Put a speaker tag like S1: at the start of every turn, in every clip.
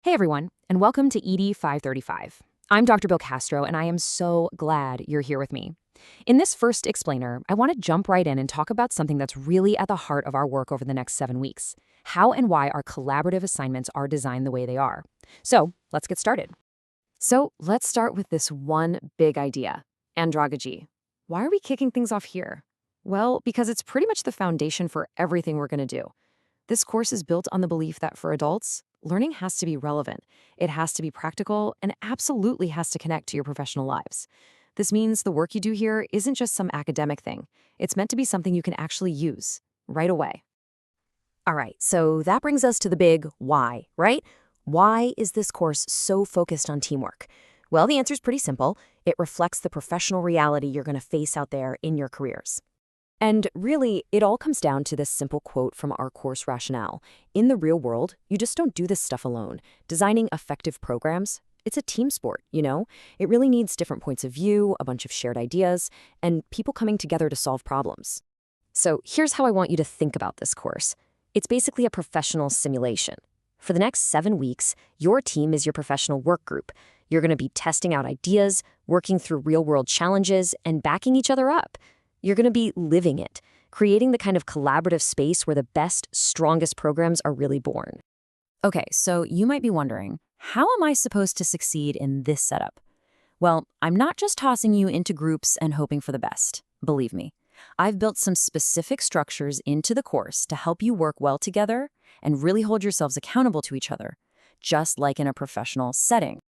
S1: Hey everyone, and welcome to ED 535. I'm Dr. Bill Castro, and I am so glad you're here with me. In this first explainer, I want to jump right in and talk about something that's really at the heart of our work over the next 7 weeks: how and why our collaborative assignments are designed the way they are. So let's get started. So let's start with this one big idea: andragogy. Why are we kicking things off here? Well, because it's pretty much the foundation for everything we're going to do. This course is built on the belief that for adults, learning has to be relevant, it has to be practical, and absolutely has to connect to your professional lives. This means the work you do here isn't just some academic thing. It's meant to be something you can actually use right away. All right, so that brings us to the big why, right? Why is this course so focused on teamwork? Well, the answer is pretty simple. It reflects the professional reality you're going to face out there in your careers. And really, it all comes down to this simple quote from our course rationale. In the real world, you just don't do this stuff alone. Designing effective programs, it's a team sport, you know? It really needs different points of view, a bunch of shared ideas, and people coming together to solve problems. So here's how I want you to think about this course. It's basically a professional simulation. For the next 7 weeks, your team is your professional work group. You're going to be testing out ideas, working through real-world challenges, and backing each other up. You're going to be living it, creating the kind of collaborative space where the best, strongest programs are really born. Okay, so you might be wondering, how am I supposed to succeed in this setup? Well, I'm not just tossing you into groups and hoping for the best. Believe me, I've built some specific structures into the course to help you work well together and really hold yourselves accountable to each other, just like in a professional setting.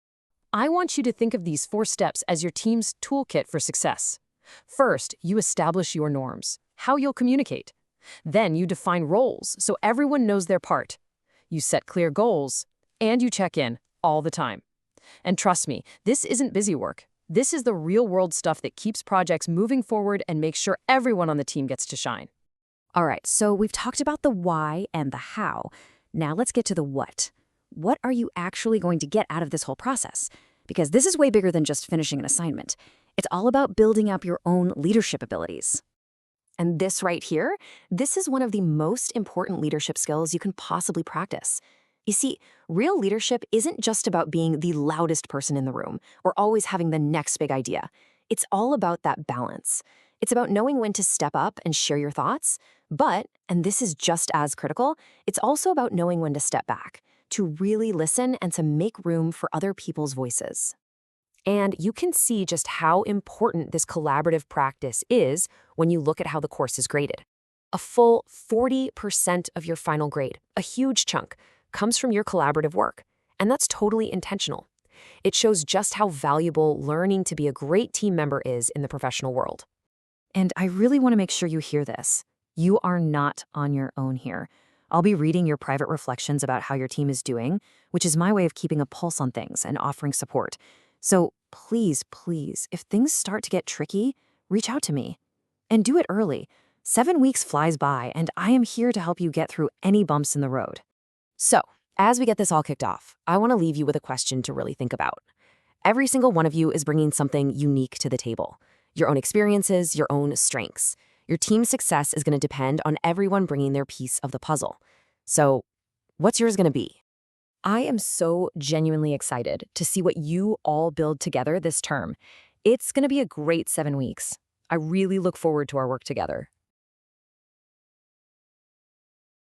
S1: I want you to think of these 4 steps as your team's toolkit for success. First, you establish your norms, how you'll communicate. Then you define roles so everyone knows their part. You set clear goals, and you check in all the time. And trust me, this isn't busy work. This is the real-world stuff that keeps projects moving forward and makes sure everyone on the team gets to shine. All right, so we've talked about the why and the how. Now let's get to the what. What are you actually going to get out of this whole process? Because this is way bigger than just finishing an assignment. It's all about building up your own leadership abilities. And this right here, this is one of the most important leadership skills you can possibly practice. You see, real leadership isn't just about being the loudest person in the room or always having the next big idea. It's all about that balance. It's about knowing when to step up and share your thoughts, but, and this is just as critical, it's also about knowing when to step back, to really listen and to make room for other people's voices. And you can see just how important this collaborative practice is when you look at how the course is graded. A full 40% of your final grade, a huge chunk, comes from your collaborative work. And that's totally intentional. It shows just how valuable learning to be a great team member is in the professional world. And I really want to make sure you hear this. You are not on your own here. I'll be reading your private reflections about how your team is doing, which is my way of keeping a pulse on things and offering support. So please, please, if things start to get tricky, reach out to me. And do it early. 7 weeks flies by, and I am here to help you get through any bumps in the road. So, as we get this all kicked off, I want to leave you with a question to really think about. Every single one of you is bringing something unique to the table. Your own experiences, your own strengths. Your team's success is going to depend on everyone bringing their piece of the puzzle. So, what's yours going to be? I am so genuinely excited to see what you all build together this term. It's going to be a great 7 weeks. I really look forward to our work together.